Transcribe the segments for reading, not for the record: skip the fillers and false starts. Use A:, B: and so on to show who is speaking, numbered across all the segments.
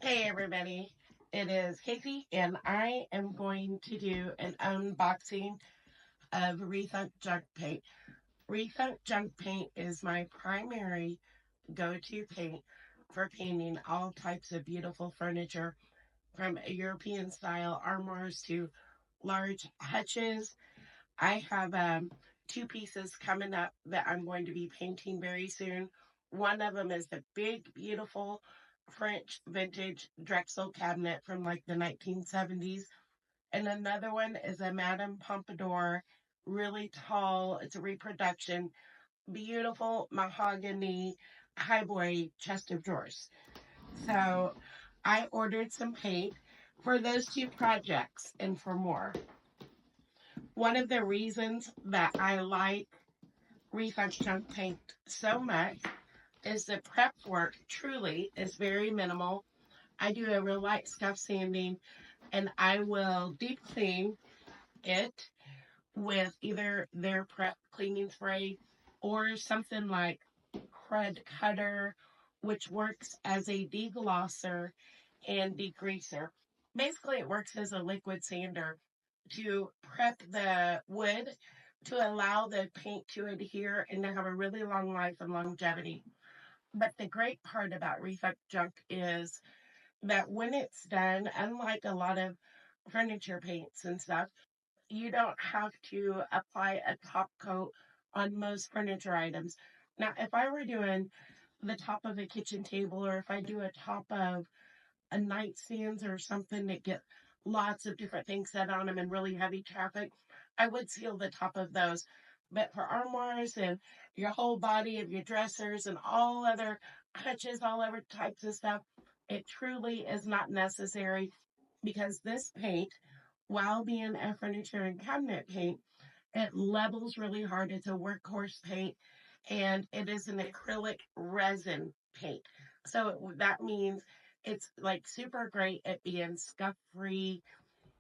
A: Hey everybody, it is Casey and I am going to do an unboxing of Rethunk Junk paint. Rethunk Junk paint is my primary go-to paint for painting all types of beautiful furniture, from European style armoires to large hutches. I have two pieces coming up that I'm going to be painting very soon. One of them is the big, beautiful French vintage Drexel cabinet from like the 1970s. And another one is a Madame Pompadour, really tall. It's a reproduction, beautiful mahogany highboy chest of drawers. So I ordered some paint for those two projects and for more. One of the reasons that I like Rethunk Junk paint so much is the prep work truly is very minimal. I do a real light scuff sanding and I will deep clean it with either their prep cleaning spray or something like Crud Cutter, which works as a deglosser and degreaser. Basically, it works as a liquid sander to prep the wood to allow the paint to adhere and to have a really long life and longevity. But the great part about Rethunk Junk is that when it's done, unlike a lot of furniture paints and stuff, you don't have to apply a top coat on most furniture items. Now, if I were doing the top of a kitchen table, or if I do a top of a nightstands or something that get lots of different things set on them and really heavy traffic, I would seal the top of those. But for armoires and your whole body of your dressers and all other hutches, all other types of stuff, it truly is not necessary because this paint, while being a furniture and cabinet paint, it levels really hard. It's a workhorse paint and it is an acrylic resin paint. So that means it's like super great at being scuff free.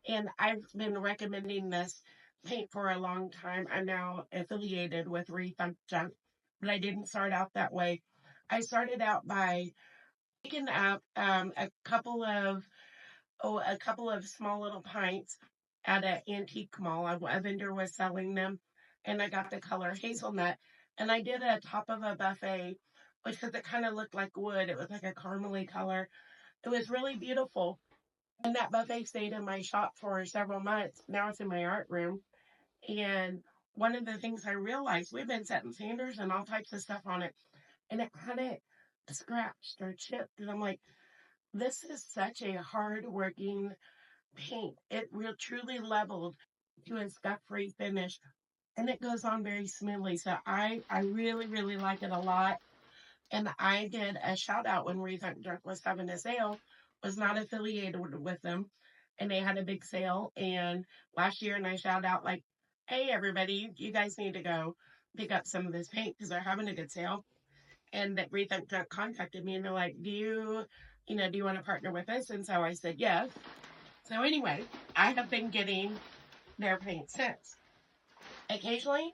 A: And I've been recommending this paint for a long time. I'm now affiliated with Rethunk Junk, but I didn't start out that way. I started out by picking up a couple of small little pints at an antique mall. A vendor was selling them, and I got the color hazelnut. And I did a top of a buffet because it kind of looked like wood. It was like a caramely color. It was really beautiful. And that buffet stayed in my shop for several months. Now it's in my art room. And one of the things I realized, we've been setting sanders and all types of stuff on it, and it kind of scratched or chipped. And I'm like, this is such a hard working paint. It real truly leveled to a scuff-free finish, and it goes on very smoothly. So I really really like it a lot. And I did a shout out when Rethunk Junk was having a sale. Was not affiliated with them, and they had a big sale. And last year, and I shout out like, "Hey everybody, you guys need to go pick up some of this paint because they're having a good sale." And that Rethunk Junk contacted me and they're like, do you want to partner with us?" And so I said yes. So anyway, I have been getting their paint since. Occasionally,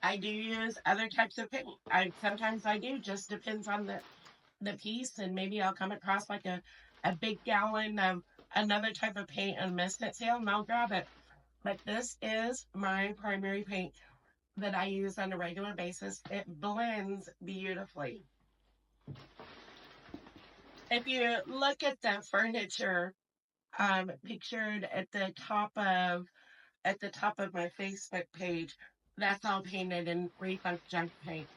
A: I do use other types of paint. I do. Just depends on the piece, and maybe I'll come across like a big gallon of another type of paint on Misfit sale, and I'll grab it. But this is my primary paint that I use on a regular basis. It blends beautifully. If you look at the furniture pictured at the top of my Facebook page, that's all painted in Rethunk Junk paint.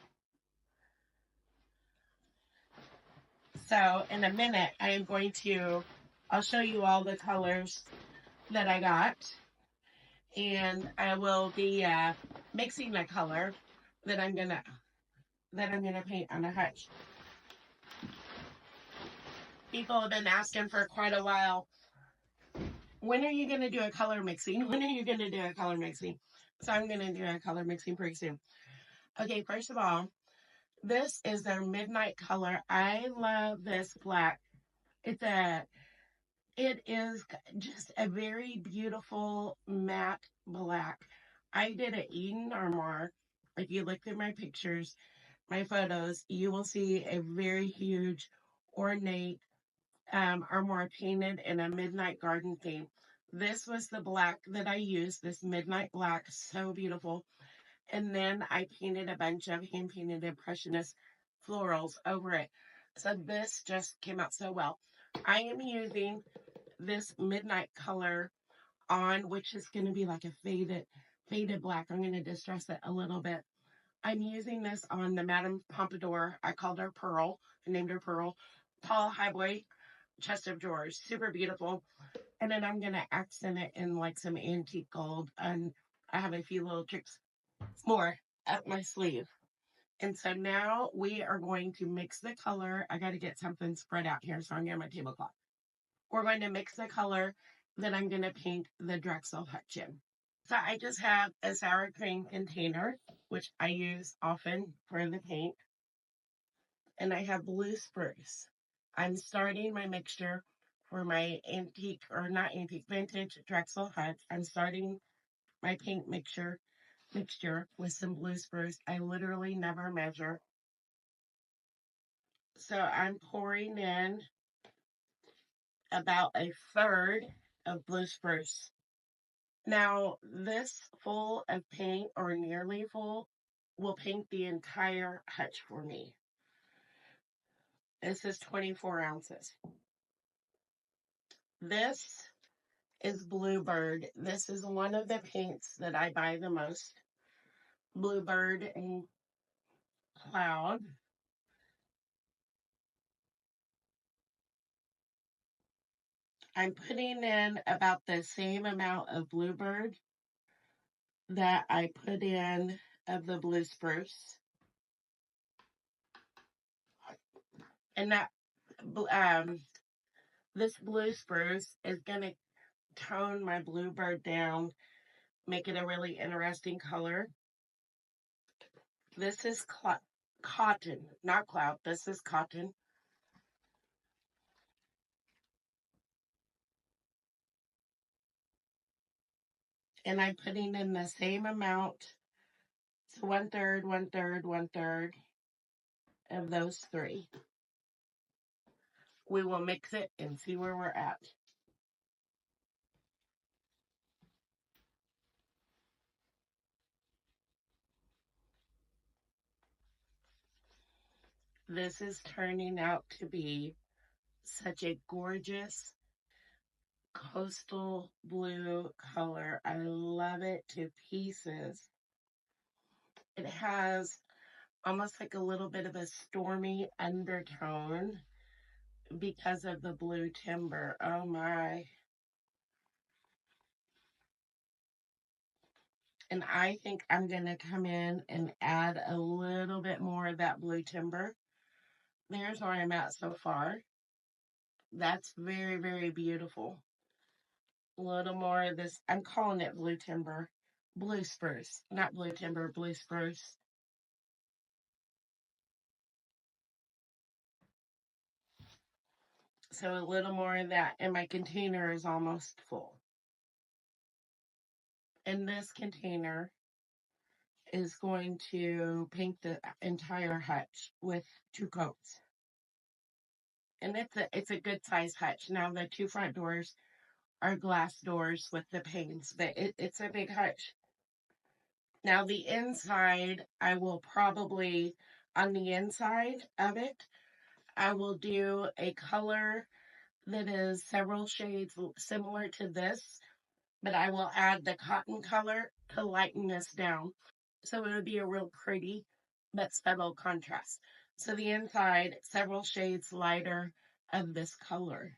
A: So in a minute, I'll show you all the colors that I got, and I will be mixing the color that I'm gonna paint on a hutch. People have been asking for quite a while, when are you gonna do a color mixing? When are you gonna do a color mixing? So I'm gonna do a color mixing pretty soon. Okay, first of all, this is their midnight color. I love this black. It's a It is just a very beautiful matte black. I did an Eden armoire. If you look at my pictures, my photos, you will see a very huge, ornate are more painted in a midnight garden theme. This was the black that I used, this midnight black, so beautiful. And then I painted a bunch of hand painted impressionist florals over it. So this just came out so well. I am using this midnight color on, which is going to be like a faded black. I'm going to distress it a little bit. I'm using this on the Madame Pompadour. I called her Pearl. I named her Pearl. Tall highway chest of drawers. Super beautiful. And then I'm going to accent it in like some antique gold. And I have a few little tricks more up my sleeve. And so now we are going to mix the color. I got to get something spread out here, so I'm getting my tablecloth. We're going to mix the color. Then I'm going to paint the Drexel hutch in. So I just have a sour cream container, which I use often for the paint. And I have blue spruce. I'm starting my mixture for my antique, or not antique, vintage Drexel hutch. I'm starting my paint mixture with some blue spruce. I literally never measure. So I'm pouring in about a third of blue spruce. Now, this full of paint, or nearly full, will paint the entire hutch for me. This is 24 ounces. This is Bluebird. This is one of the paints that I buy the most. Bluebird and Cloud. I'm putting in about the same amount of Bluebird that I put in of the blue spruce. And that this blue spruce is going to tone my Bluebird down, make it a really interesting color. This is cotton, not cloud. This is cotton. And I'm putting in the same amount. So 1/3, 1/3, 1/3 of those three. We will mix it and see where we're at. This is turning out to be such a gorgeous coastal blue color. I love it to pieces. It has almost like a little bit of a stormy undertone because of the blue timber. Oh my. And I think I'm going to come in and add a little bit more of that blue timber. There's where I'm at so far. That's very, very beautiful. A little more of this. I'm calling it blue timber. Blue spruce. Not blue timber, blue spruce. So a little more of that. And my container is almost full. And this container is going to paint the entire hutch with 2 coats. And it's a good size hutch. Now the 2 front doors are glass doors with the panes, but it's a big hutch. Now the inside, I will probably, on the inside of it, I will do a color that is several shades similar to this, but I will add the cotton color to lighten this down. So it would be a real pretty but subtle contrast. So the inside, several shades lighter of this color.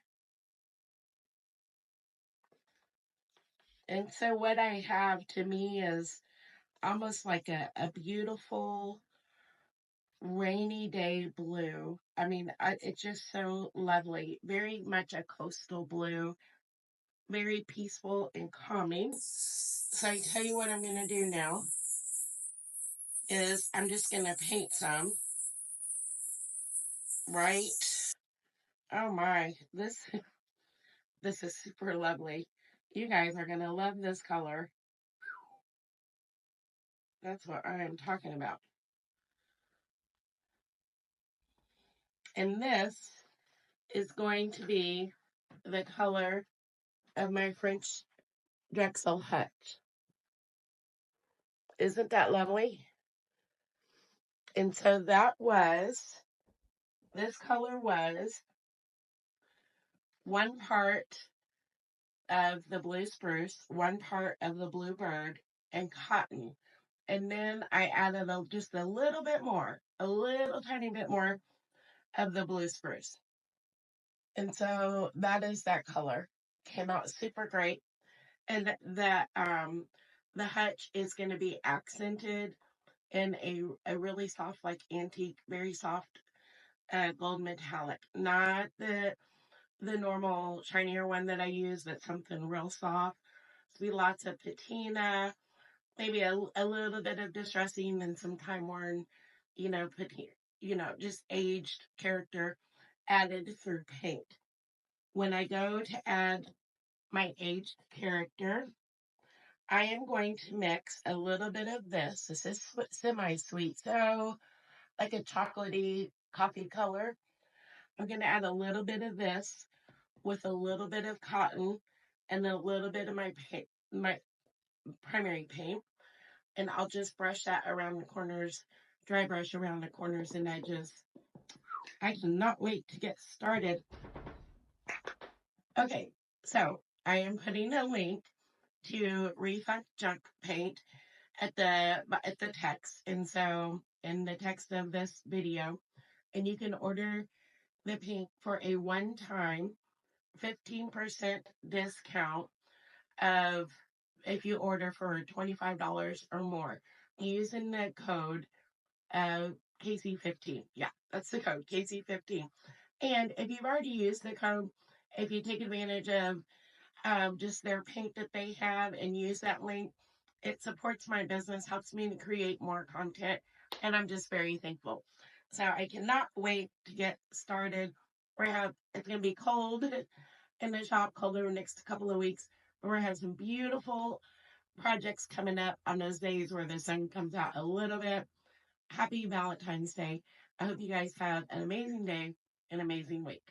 A: And so what I have to me is almost like a beautiful rainy day blue. I mean, it's just so lovely. Very much a coastal blue, very peaceful and calming. So I tell you what I'm going to do now is I'm just going to paint some, right? Oh my, this is super lovely. You guys are going to love this color. That's what I am talking about. And this is going to be the color of my French Drexel hutch. Isn't that lovely? And so this color was one part of the blue spruce, one part of the bluebird, and cotton. And then I added just a little bit more, a little tiny bit more of the blue spruce. And so that is that color. Came out super great. And the hutch is going to be accented in a really soft, like antique, very soft gold metallic. Not the normal shinier one that I use, that's something real soft. Be lots of patina, maybe a little bit of distressing and some time worn, patina, just aged character added through paint. When I go to add my aged character, I am going to mix a little bit of this. This is semi-sweet, so like a chocolatey coffee color. I'm going to add a little bit of this with a little bit of cotton and a little bit of my paint, my primary paint. And I'll just brush that around the corners, dry brush around the corners and edges. I cannot wait to get started. Okay, so I am putting a link to Rethunk Junk paint at the text, and so in the text of this video, and you can order the paint for a one-time 15% discount of if you order for $25 or more using the code KC15. Yeah, that's the code KC15. And if you've already used the code, if you take advantage of just their paint that they have and use that link, it supports my business, helps me to create more content, and I'm just very thankful. So I cannot wait to get started. It's gonna be cold in the shop, colder the next couple of weeks. We're gonna have some beautiful projects coming up on those days where the sun comes out a little bit. Happy Valentine's Day. I hope you guys have an amazing day, an amazing week.